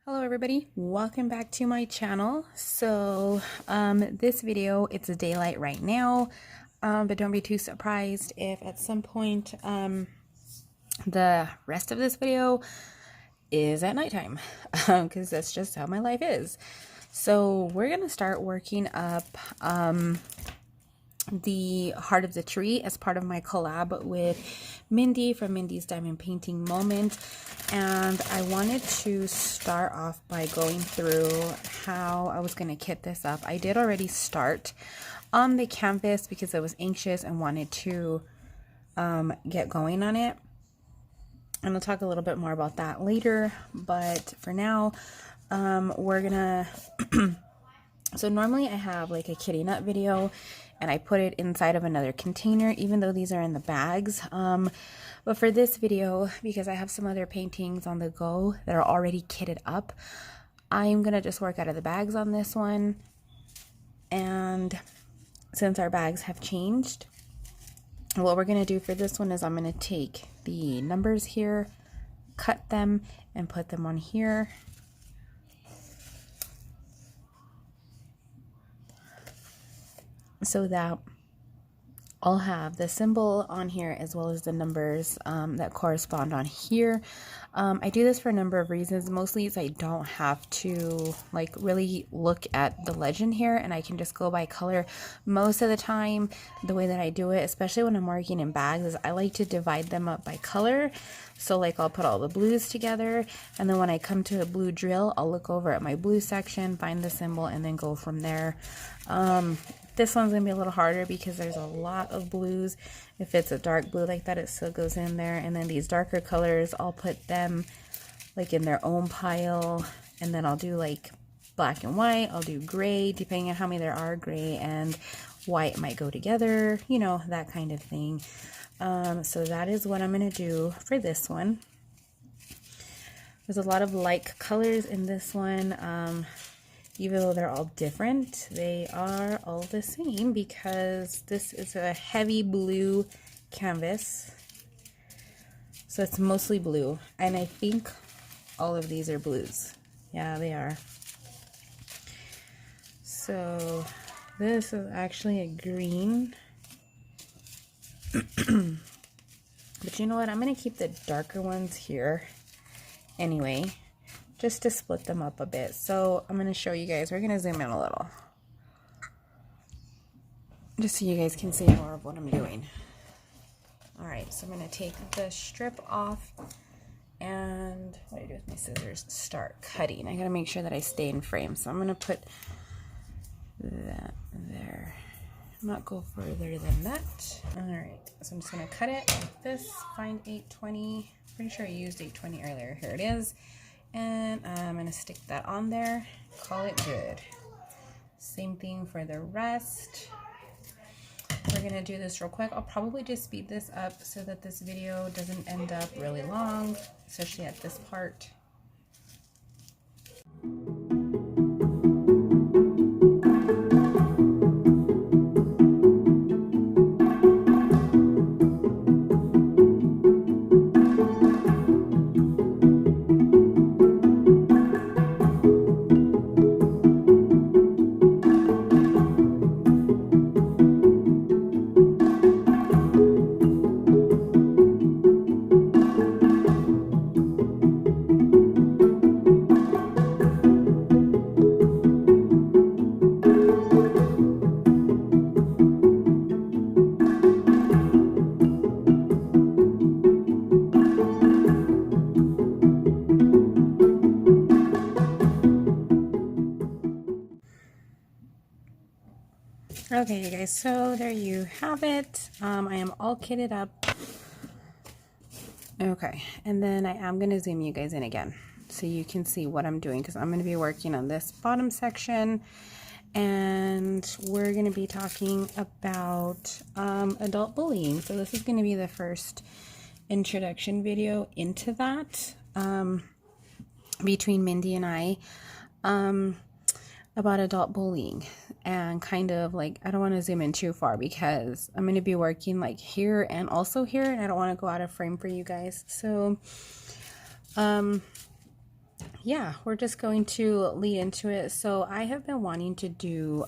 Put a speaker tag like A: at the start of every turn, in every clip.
A: Hello everybody, welcome back to my channel. So this video, it's a daylight right now, but don't be too surprised if at some point the rest of this video is at nighttime, because that's just how my life is. So we're gonna start working up the heart of the tree as part of my collab with Mindy from Mindy's Diamond Painting Moment. And I wanted to start off by going through how I was going to kit this up. I did already start on the canvas because I was anxious and wanted to get going on it. And I'll talk a little bit more about that later. But for now, we're gonna... So normally I have like a kitty nut video and I put it inside of another container, even though these are in the bags. But for this video, because I have some other paintings on the go that are already kitted up, I'm gonna just work out of the bags on this one. And since our bags have changed, what we're gonna do for this one is I'm gonna take the numbers here, cut them, and put them on here. So that I'll have the symbol on here as well as the numbers that correspond on here. I do this for a number of reasons. Mostly is I don't have to like really look at the legend here, and I can just go by color. Most of the time, the way that I do it, especially when I'm working in bags, is I like to divide them up by color. So like I'll put all the blues together, and then when I come to a blue drill, I'll look over at my blue section, find the symbol, and then go from there. This one's gonna be a little harder because there's a lot of blues. If it's a dark blue like that, it still goes in there. And then these darker colors, I'll put them like in their own pile. And then I'll do like black and white. I'll do gray, depending on how many there are. Gray and white might go together, you know, that kind of thing. So that is what I'm gonna do for this one. There's a lot of like colors in this one. Even though they're all different, they are all the same because this is a heavy blue canvas. So it's mostly blue. And I think all of these are blues. Yeah, they are. So this is actually a green. But you know what? I'm going to keep the darker ones here anyway, just to split them up a bit. So I'm going to show you guys. We're going to zoom in a little, just so you guys can see more of what I'm doing. All right, so I'm going to take the strip off, and what do I do with my scissors? Start cutting. I got to make sure that I stay in frame. So I'm going to put that there. Not go further than that. All right, so I'm just going to cut it like this. Find 820. Pretty sure I used 820 earlier. Here it is. And I'm going to stick that on there, call it good. Same thing for the rest. We're going to do this real quick. I'll probably just speed this up so that this video doesn't end up really long, especially at this part. Okay, you guys, so there you have it. I am all kitted up. Okay, and then I am going to zoom you guys in again so you can see what I'm doing, because I'm going to be working on this bottom section, and we're going to be talking about adult bullying. So this is going to be the first introduction video into that between Mindy and I. About adult bullying, and kind of like, I don't want to zoom in too far because I'm going to be working like here and also here, and I don't want to go out of frame for you guys. So yeah, we're just going to lead into it. So I have been wanting to do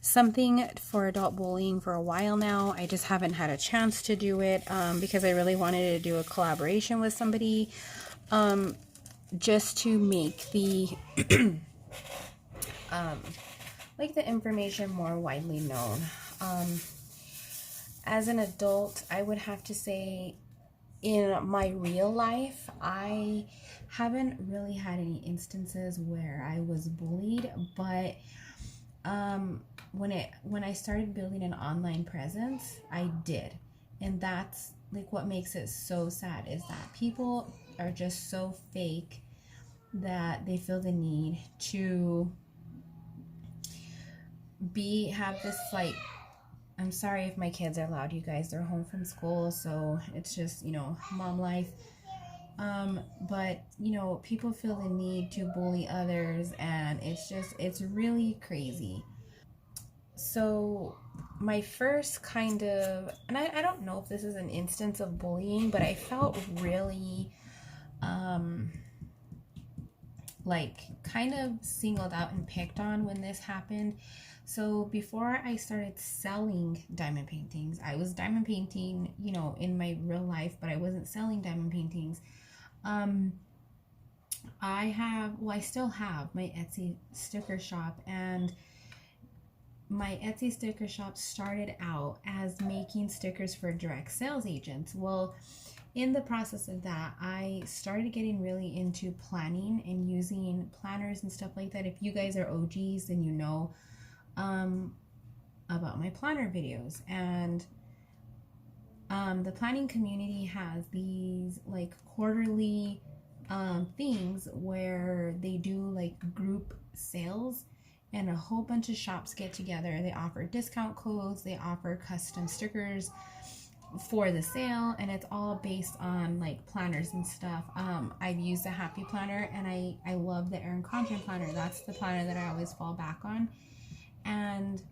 A: something for adult bullying for a while now. I just haven't had a chance to do it because I really wanted to do a collaboration with somebody just to make the like the information more widely known. As an adult, I would have to say in my real life, I haven't really had any instances where I was bullied, but when I started building an online presence, I did. And that's like what makes it so sad, is that people are just so fake that they feel the need to have this like, I'm sorry if my kids are loud, you guys, they're home from school, so it's just, you know, mom life. But you know, people feel the need to bully others, and it's really crazy. So my first kind of, and I don't know if this is an instance of bullying, but I felt really like kind of singled out and picked on when this happened. So before I started selling diamond paintings, I was diamond painting, you know, in my real life, but I wasn't selling diamond paintings. I still have my Etsy sticker shop, and my Etsy sticker shop started out as making stickers for direct sales agents. Well, in the process of that, I started getting really into planning and using planners and stuff like that. If you guys are OGs, then you know about my planner videos. And the planning community has these like quarterly things where they do like group sales, and a whole bunch of shops get together. They offer discount codes, they offer custom stickers for the sale, and it's all based on like planners and stuff. I've used the Happy Planner, and I love the Erin Condren planner. That's the planner that I always fall back on. And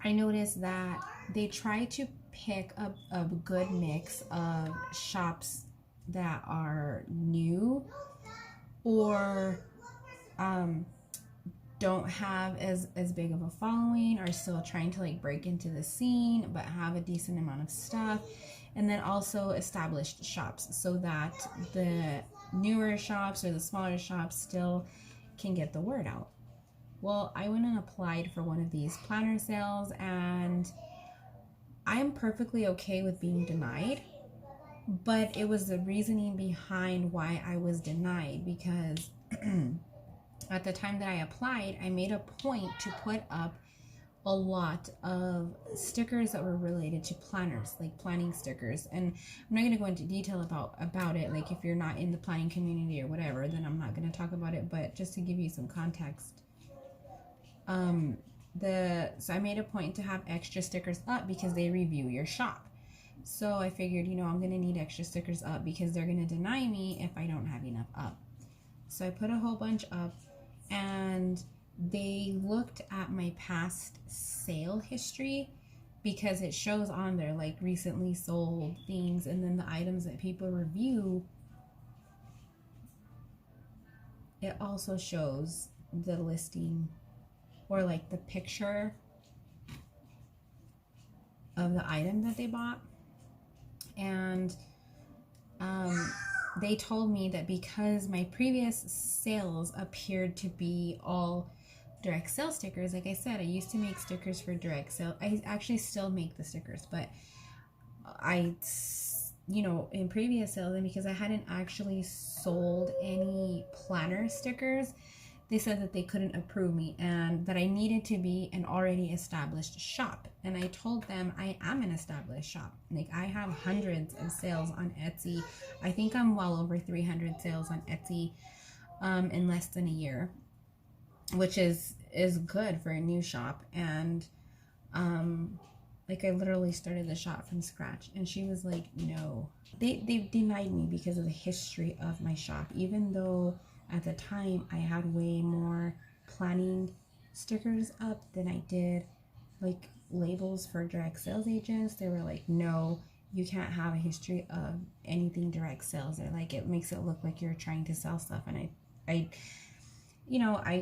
A: I noticed that they try to pick up a good mix of shops that are new or don't have as big of a following, are still trying to like break into the scene but have a decent amount of stuff, and then also established shops so that the newer shops or the smaller shops still can get the word out. Well, I went and applied for one of these planner sales, and I'm perfectly okay with being denied, but it was the reasoning behind why I was denied, because at the time that I applied, I made a point to put up a lot of stickers that were related to planners, like planning stickers. And I'm not going to go into detail about it. Like if you're not in the planning community or whatever, then I'm not going to talk about it. But just to give you some context, so I made a point to have extra stickers up because they review your shop. So I figured, you know, I'm going to need extra stickers up because they're going to deny me if I don't have enough up. So I put a whole bunch up, and they looked at my past sale history because it shows on there like recently sold things, and then the items that people review, it also shows the listing or like the picture of the item that they bought. And they told me that because my previous sales appeared to be all direct sale stickers, like I said, I used to make stickers for direct sale. I actually still make the stickers, but I, you know, in previous sales, and because I hadn't actually sold any planner stickers, they said that they couldn't approve me and that I needed to be an already established shop. And I told them I am an established shop. Like I have hundreds of sales on Etsy. I think I'm well over 300 sales on Etsy in less than a year, which is good for a new shop. And like I literally started the shop from scratch. And she was like, no. They denied me because of the history of my shop, even though at the time I had way more planning stickers up than I did like labels for direct sales agents. They were like, no, you can't have a history of anything direct sales, or like it makes it look like you're trying to sell stuff. And I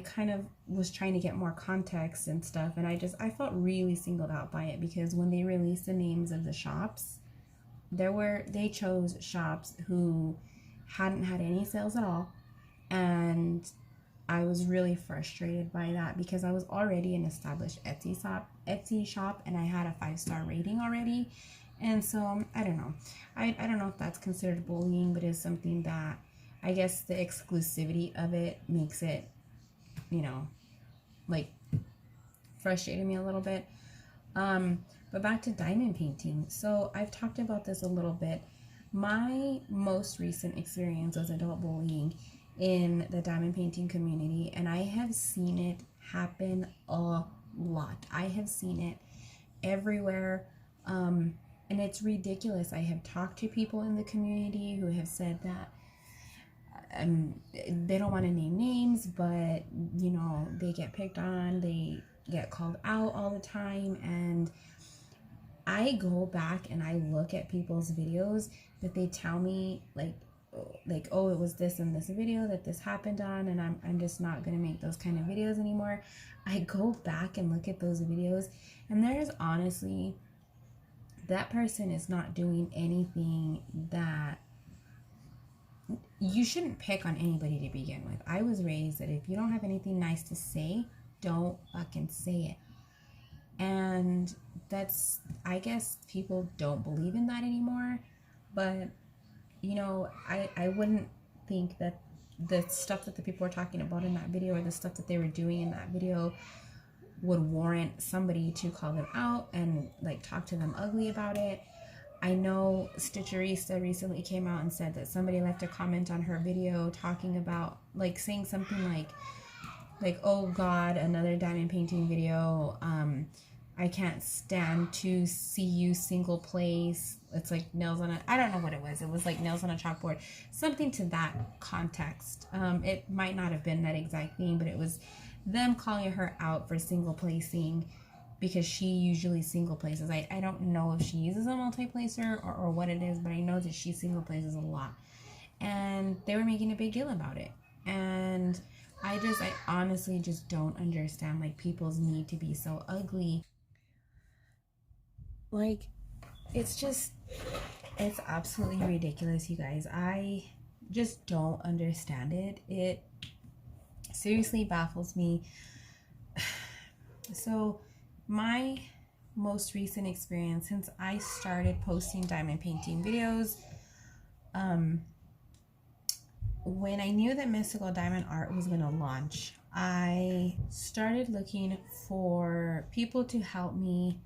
A: kind of was trying to get more context and stuff, and I felt really singled out by it, because when they released the names of the shops, they chose shops who hadn't had any sales at all. And I was really frustrated by that, because I was already an established Etsy shop, and I had a 5-star rating already. And so I don't know. I don't know if that's considered bullying, but it's something that I guess the exclusivity of it makes it, like, frustrated me a little bit. But back to diamond painting. So I've talked about this a little bit. My most recent experience was adult bullying in the diamond painting community, and I have seen it happen a lot. I have seen it everywhere, and it's ridiculous. I have talked to people in the community who have said that they don't want to name names, but they get picked on, they get called out all the time. And I go back and I look at people's videos that they tell me, like, oh, it was this and this video that this happened on, and I'm just not gonna make those kind of videos anymore. I go back and look at those videos, and there's honestly, that person is not doing anything that you shouldn't pick on anybody to begin with. I was raised that if you don't have anything nice to say, don't fucking say it. And that's, I guess people don't believe in that anymore. But, I wouldn't think that the stuff that the people were talking about in that video, or the stuff that they were doing in that video, would warrant somebody to call them out and like talk to them ugly about it. I know Stitcherista recently came out and said that somebody left a comment on her video talking about, like, saying something like, oh God, another diamond painting video. I can't stand to see you single place. It's like nails on I don't know what it was. It was like nails on a chalkboard. Something to that context. It might not have been that exact thing, but it was them calling her out for single placing, because she usually single places. I don't know if she uses a multi-placer or what it is, but I know that she single places a lot. And they were making a big deal about it. And I honestly just don't understand, like, people's need to be so ugly. Like, it's absolutely ridiculous, you guys. I just don't understand it. It seriously baffles me. So my most recent experience since I started posting diamond painting videos, when I knew that Mystical Diamond Art was going to launch, I started looking for people to help me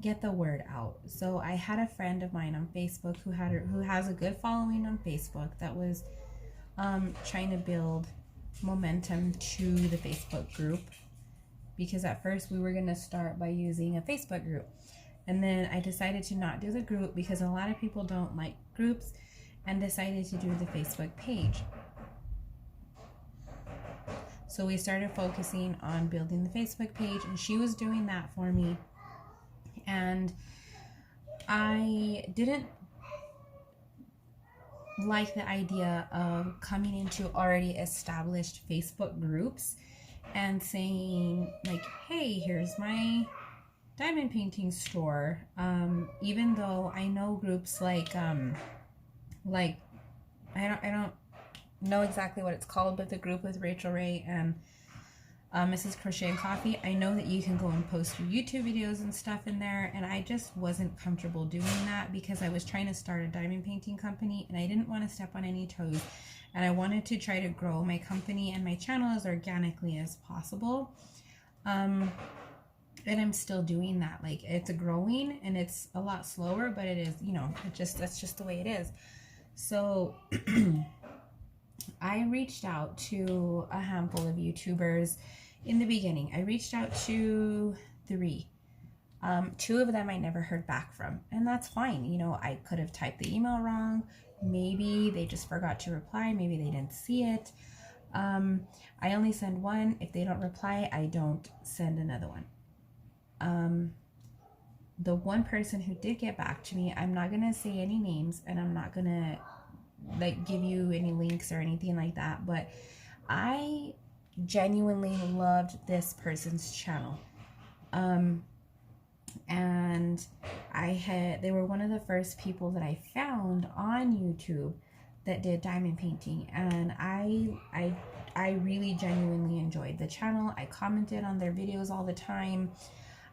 A: get the word out. So I had a friend of mine on Facebook who has a good following on Facebook that was trying to build momentum to the Facebook group, because at first we were going to start by using a Facebook group, and then I decided to not do the group because a lot of people don't like groups, and decided to do the Facebook page. So we started focusing on building the Facebook page, and she was doing that for me. And I didn't like the idea of coming into already established Facebook groups and saying, like, hey, here's my diamond painting store. Even though I know groups like I don't know exactly what it's called, but the group with Rachel Ray and Mrs. Crochet and Coffee, I know that you can go and post your YouTube videos and stuff in there, and I just wasn't comfortable doing that because I was trying to start a diamond painting company, and I didn't want to step on any toes, and I wanted to try to grow my company and my channel as organically as possible. And I'm still doing that. Like, it's growing and it's a lot slower, but it is, that's just the way it is. So I reached out to a handful of YouTubers in the beginning. I reached out to 3. 2 of them I never heard back from, and that's fine. I could have typed the email wrong. Maybe they just forgot to reply. Maybe they didn't see it. I only send one. If they don't reply, I don't send another one. the one person who did get back to me, I'm not gonna say any names, and I'm not gonna like give you any links or anything like that, but I genuinely loved this person's channel. And they were one of the first people that I found on YouTube that did diamond painting, and I really genuinely enjoyed the channel. I commented on their videos all the time.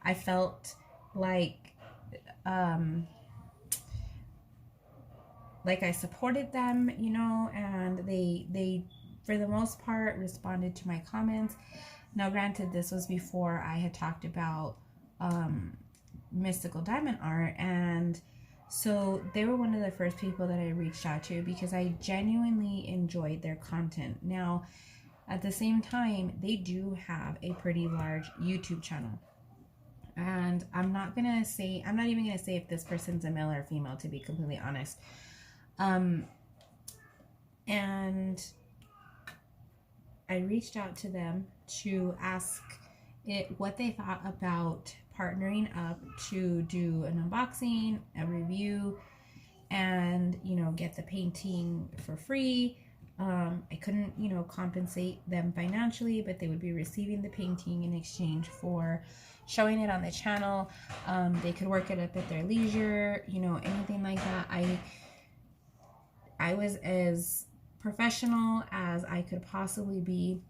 A: I felt like I supported them, you know, and they for the most part responded to my comments. Now granted, this was before I had talked about mystical diamond art, and so they were one of the first people that I reached out to because I genuinely enjoyed their content. Now at the same time, they do have a pretty large YouTube channel, and I'm not even gonna say if this person's a male or female, to be completely honest. And I reached out to them to ask what they thought about partnering up to do an unboxing, a review, and, you know, get the painting for free. I couldn't, you know, compensate them financially, but they would be receiving the painting in exchange for showing it on the channel. They could work it up at their leisure, you know, anything like that. I was as professional as I could possibly be,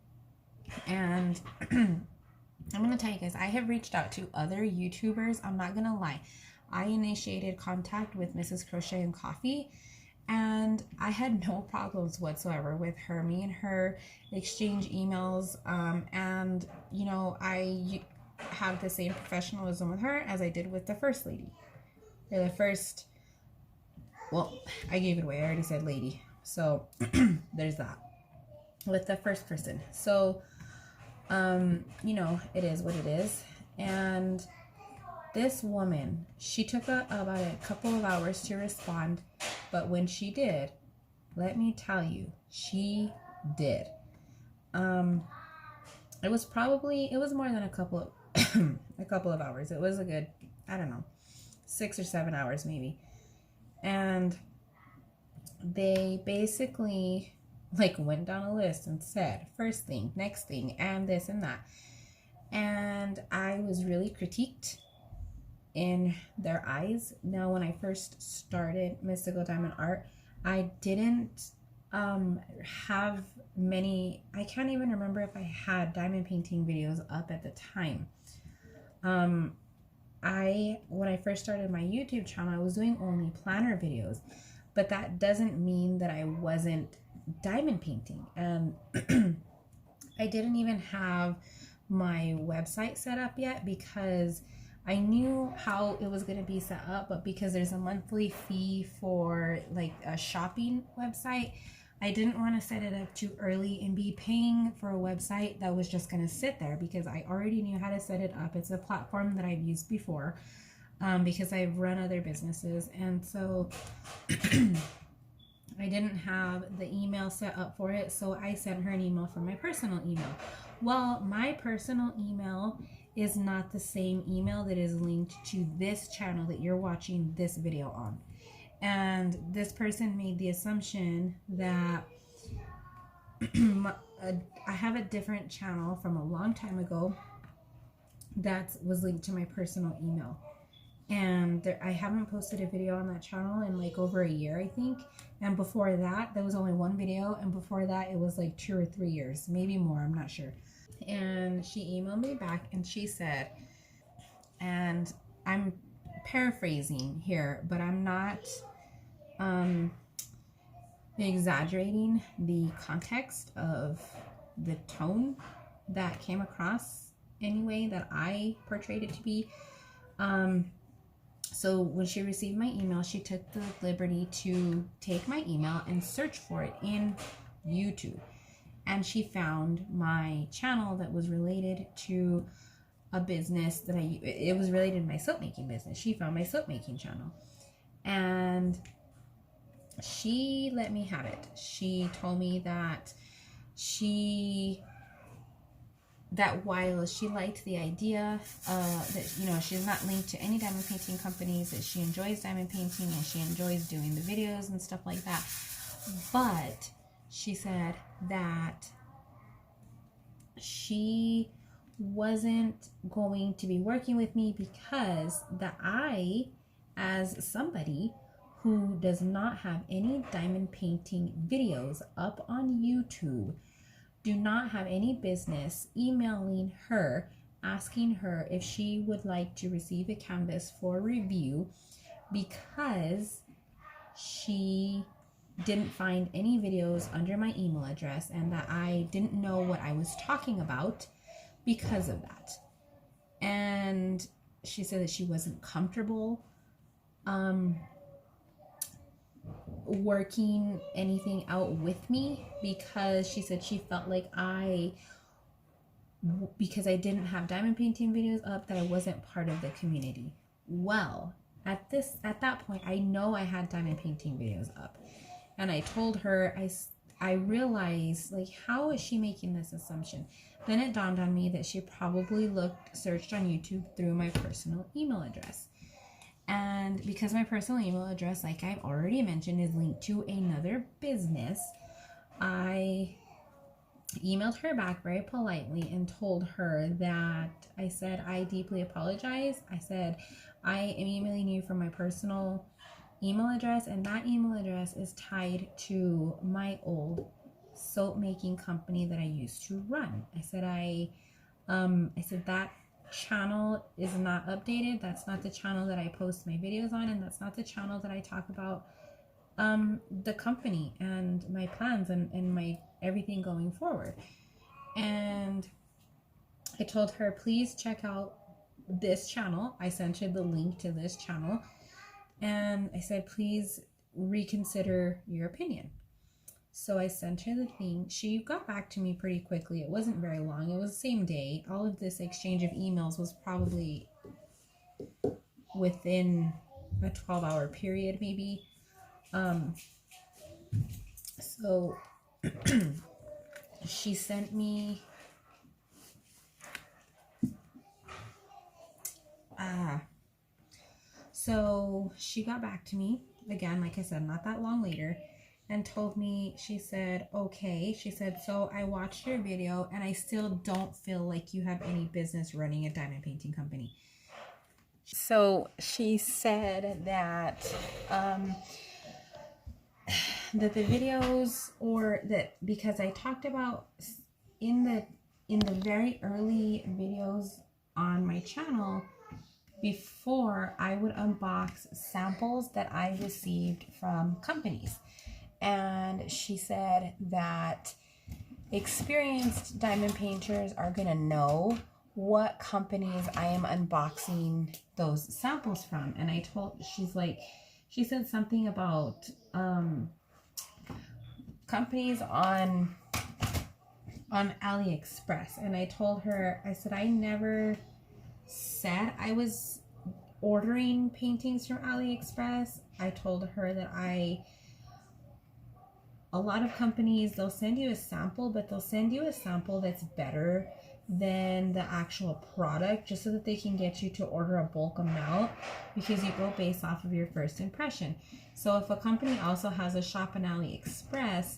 A: and I'm gonna tell you guys, I have reached out to other YouTubers. I'm not gonna lie, I initiated contact with Mrs. Crochet and Coffee, and I had no problems whatsoever with her. Me and her exchange emails, and you know, I have the same professionalism with her as I did with the first lady, or the first, well, I gave it away, I already said lady, so there's that with the first person. So you know, it is what it is. And this woman, she took about a couple of hours to respond, but when she did, let me tell you, she did. It was more than a couple of hours. It was a good, I don't know, 6 or 7 hours maybe. And they basically like went down a list and said first thing, next thing, and this and that. And I was really critiqued in their eyes. Now, when I first started Mystical Diamond Art, I didn't have many, I can't even remember if I had diamond painting videos up at the time. When I first started my YouTube channel, I was doing only planner videos, but that doesn't mean that I wasn't diamond painting. And I didn't even have my website set up yet because I knew how it was going to be set up, but because there's a monthly fee for like a shopping website, I didn't want to set it up too early and be paying for a website that was just going to sit there, because I already knew how to set it up. It's a platform that I've used before, because I've run other businesses, and so I didn't have the email set up for it, so I sent her an email from my personal email. Well, my personal email is not the same email that is linked to this channel that you're watching this video on. And this person made the assumption that I have a different channel from a long time ago that was linked to my personal email. And I haven't posted a video on that channel in like over a year, I think. And before that, there was only one video. And before that, it was like 2 or 3 years, maybe more, I'm not sure. And she emailed me back and she said, and I'm paraphrasing here, but I'm not exaggerating the context of the tone that came across anyway that I portrayed it to be. So when she received my email, she took the liberty to take my email and search for it in YouTube. And she found my channel that was related to a business that it was related to my soap making business. She found my soap making channel. And she let me have it. She told me that she that while she liked the idea that, you know, she's not linked to any diamond painting companies, that she enjoys diamond painting and she enjoys doing the videos and stuff like that. But she said that she wasn't going to be working with me because that I, as somebody who does not have any diamond painting videos up on YouTube, do not have any business emailing her, asking her if she would like to receive a canvas for review, because she didn't find any videos under my email address and that I didn't know what I was talking about because of that. And she said that she wasn't comfortable working anything out with me because she said she felt like because I didn't have diamond painting videos up, that I wasn't part of the community. Well, at that point, I know I had diamond painting videos up, and I told her, I realized, like, how is she making this assumption? Then it dawned on me that she probably searched on YouTube through my personal email address. And because my personal email address, like I've already mentioned, is linked to another business, I emailed her back very politely and told her that I said, I deeply apologize. I said, I am emailing you from my personal email address, and that email address is tied to my old soap making company that I used to run. I said, I said that channel is not updated. That's not the channel that I post my videos on, and that's not the channel that I talk about the company and my plans and my everything going forward. And I told her, please check out this channel. I sent her the link to this channel, and I said, please reconsider your opinion. So I sent her the thing. She got back to me pretty quickly. It wasn't very long. It was the same day. All of this exchange of emails was probably within a 12-hour period, maybe. So she sent me so she got back to me again, like I said, not that long later, and told me, she said, okay, she said, so I watched your video and I still don't feel like you have any business running a diamond painting company. So she said that that the videos, or that because I talked about in the very early videos on my channel, before I would unbox samples that I received from companies. And she said that experienced diamond painters are going to know what companies I am unboxing those samples from. And she said something about companies on AliExpress. And I told her, I said, I never said I was ordering paintings from AliExpress. I told her that a lot of companies, they'll send you a sample, but they'll send you a sample that's better than the actual product, just so that they can get you to order a bulk amount, because you go based off of your first impression. So if a company also has a shop on AliExpress,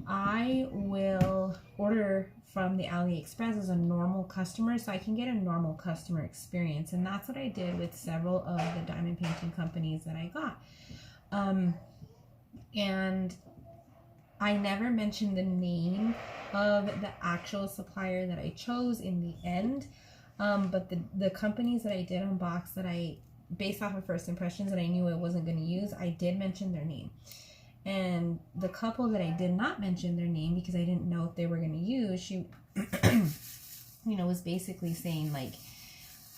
A: I will order from the AliExpress as a normal customer, so I can get a normal customer experience. And that's what I did with several of the diamond painting companies that I got. And I never mentioned the name of the actual supplier that I chose in the end. But the companies that I did unbox, that I, based off of first impressions, that I knew I wasn't going to use, I did mention their name. And the couple that I did not mention their name because I didn't know if they were going to use, she, was basically saying, like,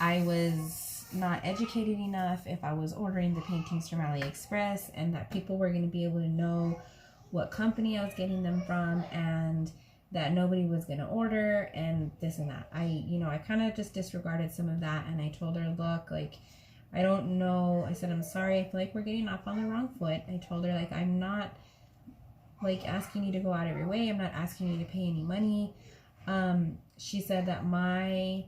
A: I was not educated enough if I was ordering the paintings from AliExpress, and that people were going to be able to know what company I was getting them from, and that nobody was going to order, and this and that. I kind of just disregarded some of that, and I told her, look, like, I don't know. I said, I'm sorry. I feel like we're getting off on the wrong foot. I told her, like, I'm not, like, asking you to go out of your way. I'm not asking you to pay any money. She said that my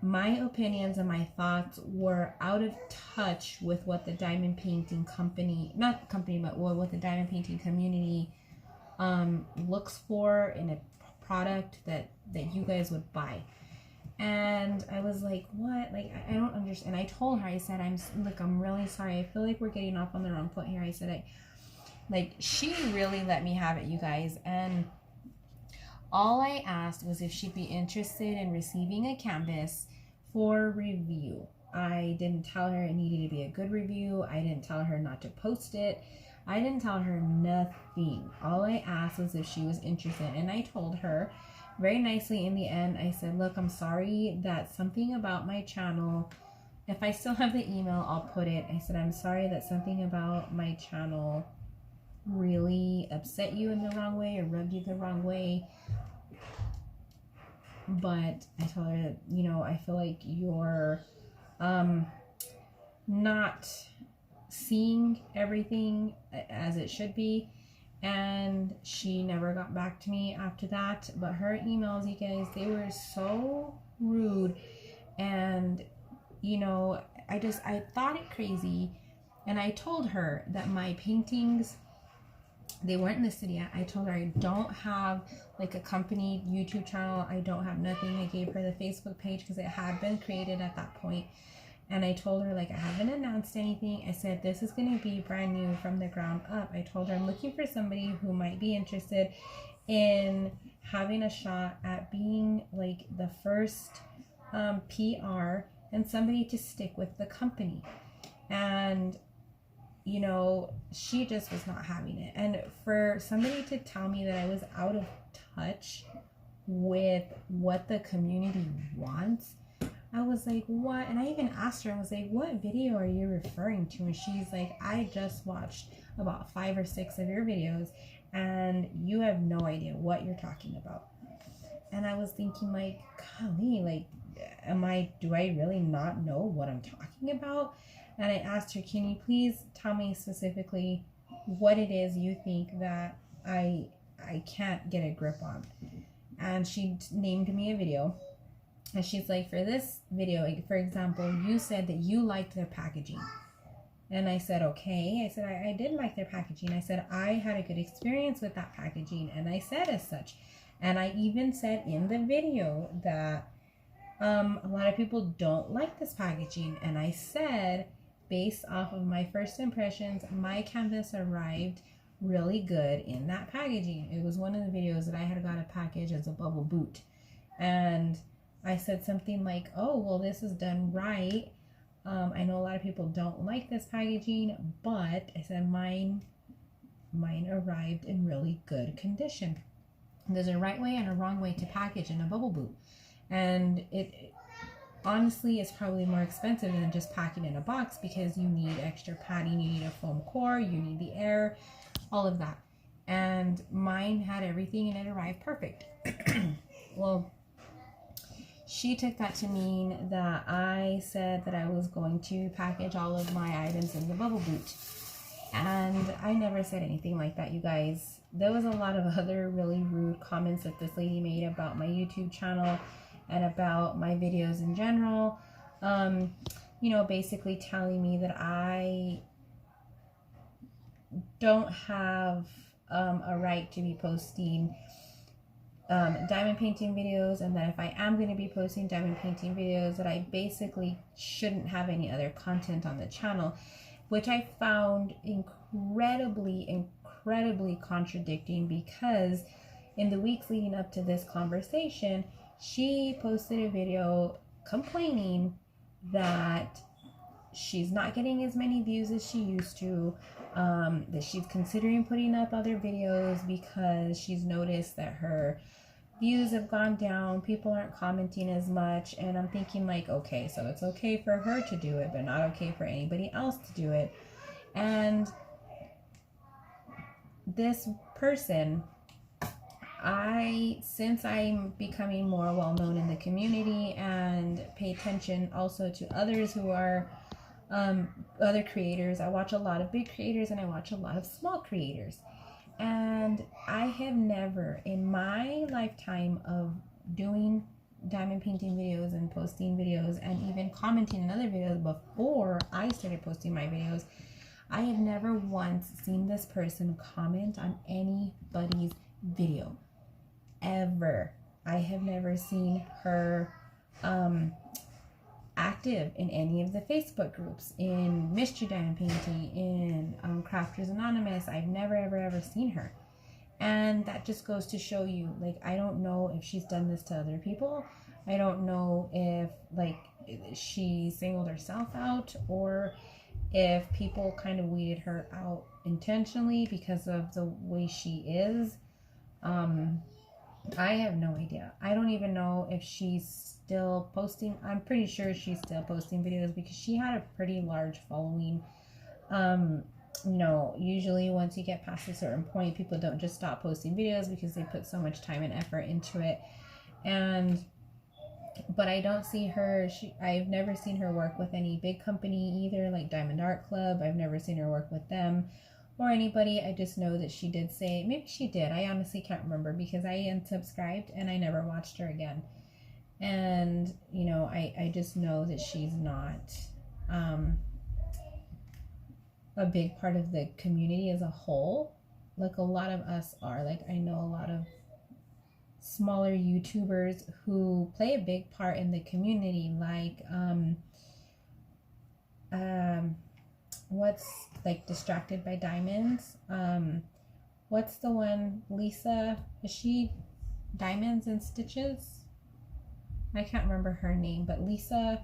A: opinions and my thoughts were out of touch with what the diamond painting company, not company, but what the diamond painting community looks for in a product that you guys would buy. And I was like, what? Like, I don't understand. I told her, I said, I'm really sorry. I feel like we're getting off on the wrong foot here. I said, she really let me have it, you guys. And all I asked was if she'd be interested in receiving a canvas for review. I didn't tell her it needed to be a good review. I didn't tell her not to post it. I didn't tell her nothing. All I asked was if she was interested. And I told her very nicely in the end, I said, look, I'm sorry that something about my channel, if I still have the email, I'll put it. I said, I'm sorry that something about my channel really upset you in the wrong way or rubbed you the wrong way. But I told her that, you know, I feel like you're not seeing everything as it should be. And she never got back to me after that. But her emails, you guys, they were so rude. And, you know, I thought it crazy. And I told her that my paintings, they weren't listed yet. I told her I don't have like a company YouTube channel. I don't have nothing. I gave her the Facebook page because it had been created at that point. And I told her, like, I haven't announced anything. I said, this is going to be brand new from the ground up. I told her I'm looking for somebody who might be interested in having a shot at being like the first PR and somebody to stick with the company. And, you know, she just was not having it. And for somebody to tell me that I was out of touch with what the community wants, I was like, what? And I even asked her, I was like, what video are you referring to? And she's like, I just watched about 5 or 6 of your videos and you have no idea what you're talking about. And I was thinking, like, golly, like, do I really not know what I'm talking about? And I asked her, can you please tell me specifically what it is you think that I can't get a grip on? And she named me a video. And she's like, for this video, like, for example, you said that you liked their packaging. And I said, okay. I said, I did like their packaging. I said, I had a good experience with that packaging. And I said as such. And I even said in the video that a lot of people don't like this packaging. And I said, based off of my first impressions, my canvas arrived really good in that packaging. It was one of the videos that I had got a package as a bubble boot. And I said something like, oh, well, this is done right. I know a lot of people don't like this packaging, but I said mine arrived in really good condition. There's a right way and a wrong way to package in a bubble boot. And it honestly is probably more expensive than just packing in a box because you need extra padding, you need a foam core, you need the air, all of that. And mine had everything and it arrived perfect. Well, she took that to mean that I said that I was going to package all of my items in the bubble boot. And I never said anything like that, you guys. There was a lot of other really rude comments that this lady made about my YouTube channel and about my videos in general. You know, basically telling me that I don't have a right to be posting diamond painting videos, and that if I am going to be posting diamond painting videos, that I basically shouldn't have any other content on the channel, which I found incredibly contradicting, because in the weeks leading up to this conversation, she posted a video complaining that she's not getting as many views as she used to, that she's considering putting up other videos because she's noticed that her views have gone down, people aren't commenting as much. And I'm thinking, like, okay, so it's okay for her to do it, but not okay for anybody else to do it. And this person, since I'm becoming more well-known in the community and pay attention also to others who are other creators, I watch a lot of big creators and I watch a lot of small creators. And I have never in my lifetime of doing diamond painting videos and posting videos and even commenting in other videos before I started posting my videos, I have never once seen this person comment on anybody's video. Ever. I have never seen her active in any of the Facebook groups, in Mystery Diamond Painting, in Crafters Anonymous. I've never ever seen her. And that just goes to show you, like, I don't know if she's done this to other people. I don't know if, like, she singled herself out, or if people kind of weeded her out intentionally because of the way she is. I have no idea. I don't even know if she's still posting. I'm pretty sure she's still posting videos because she had a pretty large following. Usually once you get past a certain point, people don't just stop posting videos because they put so much time and effort into it. But I don't see her, I've never seen her work with any big company either, like Diamond Art Club. I've never seen her work with them or anybody. I just know that she did say, maybe she did, I honestly can't remember because I unsubscribed and I never watched her again. And, I just know that she's not a big part of the community as a whole. Like a lot of us are. Like I know a lot of smaller YouTubers who play a big part in the community, like what's like Distracted by Diamonds, what's the one, Lisa, is she Diamonds and Stitches? I can't remember her name, but Lisa,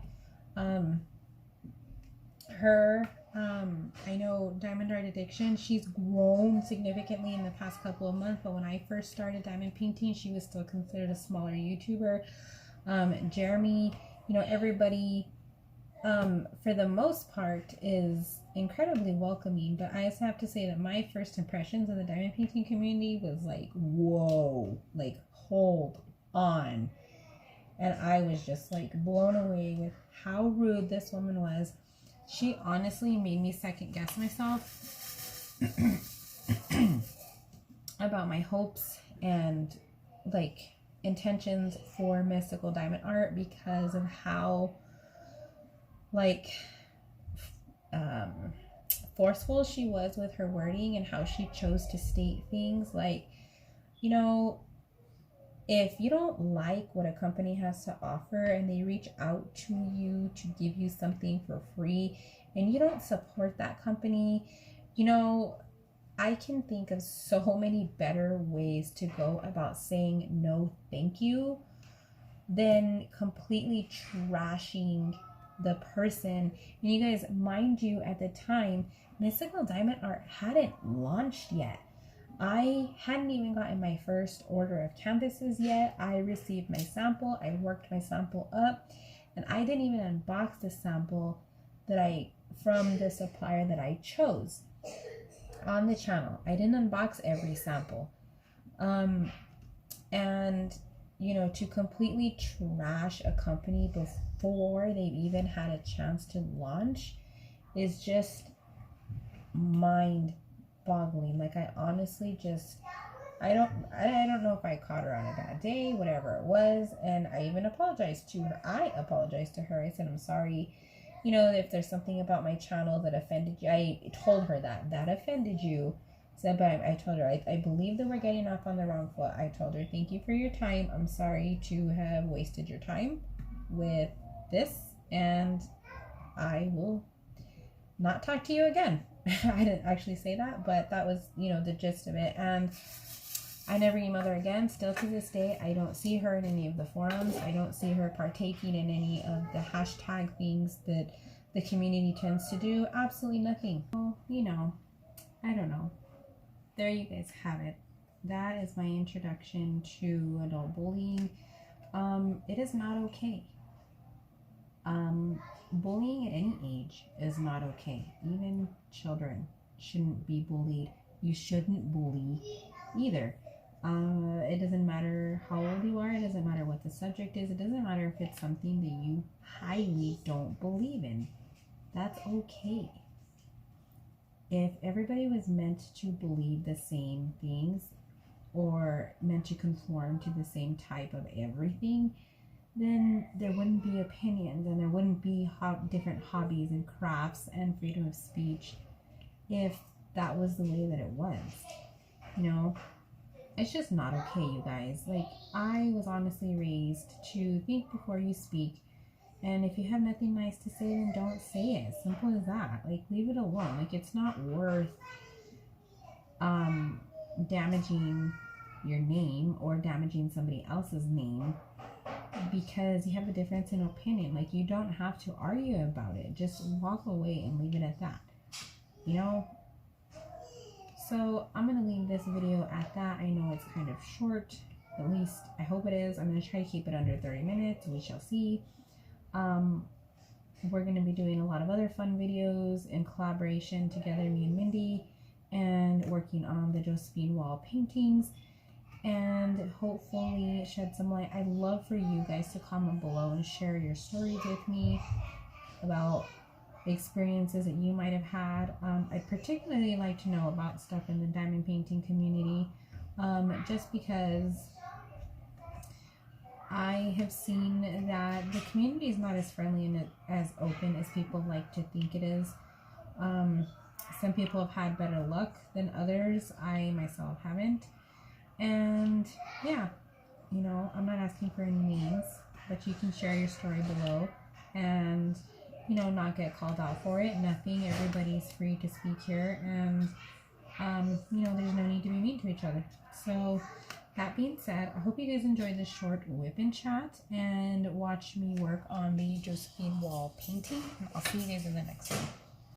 A: I know Diamond Art Addiction, she's grown significantly in the past couple of months, but when I first started diamond painting, she was still considered a smaller YouTuber. Jeremy, everybody, for the most part, is incredibly welcoming, but I just have to say that my first impressions of the diamond painting community was like, whoa, like, hold on. And I was just like blown away with how rude this woman was. She honestly made me second guess myself about my hopes and like intentions for mystical diamond art because of how like forceful she was with her wording and how she chose to state things. Like, if you don't like what a company has to offer and they reach out to you to give you something for free and you don't support that company, I can think of so many better ways to go about saying no thank you than completely trashing the person. And you guys, mind you, at the time, Mystical Diamond Art hadn't launched yet. I hadn't even gotten my first order of canvases yet. I received my sample, I worked my sample up, and I didn't even unbox the sample from the supplier that I chose on the channel. I didn't unbox every sample. And to completely trash a company before they've even had a chance to launch is just mind boggling. Like, I honestly I don't know if I caught her on a bad day, whatever it was, and I even apologized to her. I I said, I'm sorry, if there's something about my channel that offended you. I told her that offended you. So, but I told her, I believe that we're getting off on the wrong foot. I told her, thank you for your time. I'm sorry to have wasted your time with this, and I will not talk to you again. I didn't actually say that, but that was, the gist of it. And I never emailed her again. Still to this day, I don't see her in any of the forums. I don't see her partaking in any of the hashtag things that the community tends to do. Absolutely nothing. Well, I don't know. There you guys have it. That is my introduction to adult bullying. It is not okay. Bullying at any age is not okay. Even children shouldn't be bullied. You shouldn't bully either. It doesn't matter how old you are. It doesn't matter what the subject is. It doesn't matter if it's something that you highly don't believe in. That's okay. if everybody was meant to believe the same things or meant to conform to the same type of everything, then there wouldn't be opinions and there wouldn't be different hobbies and crafts and freedom of speech if that was the way that it was. You know, it's just not okay, you guys. Like, I was honestly raised to think before you speak, and if you have nothing nice to say, then don't say it. Simple as that. Like, leave it alone. Like, it's not worth damaging your name or damaging somebody else's name because you have a difference in opinion. Like, you don't have to argue about it. Just walk away and leave it at that, you know? So I'm gonna leave this video at that. I know it's kind of short, at least I hope it is. I'm gonna try to keep it under 30 minutes. We shall see. We're gonna be doing a lot of other fun videos in collaboration together, me and Mindy, and working on the Josephine wall paintings, and hopefully shed some light. I'd love for you guys to comment below and share your stories with me about experiences that you might have had. I'd particularly like to know about stuff in the diamond painting community, just because I have seen that the community is not as friendly and as open as people like to think it is. Some people have had better luck than others. I myself haven't. And yeah, you know, I'm not asking for any names, but you can share your story below and, you know, not get called out for it. Nothing. Everybody's free to speak here, and you know, there's no need to be mean to each other. So that being said, I hope you guys enjoyed this short whip and chat and watch me work on the Josephine wall painting. I'll see you guys in the next one.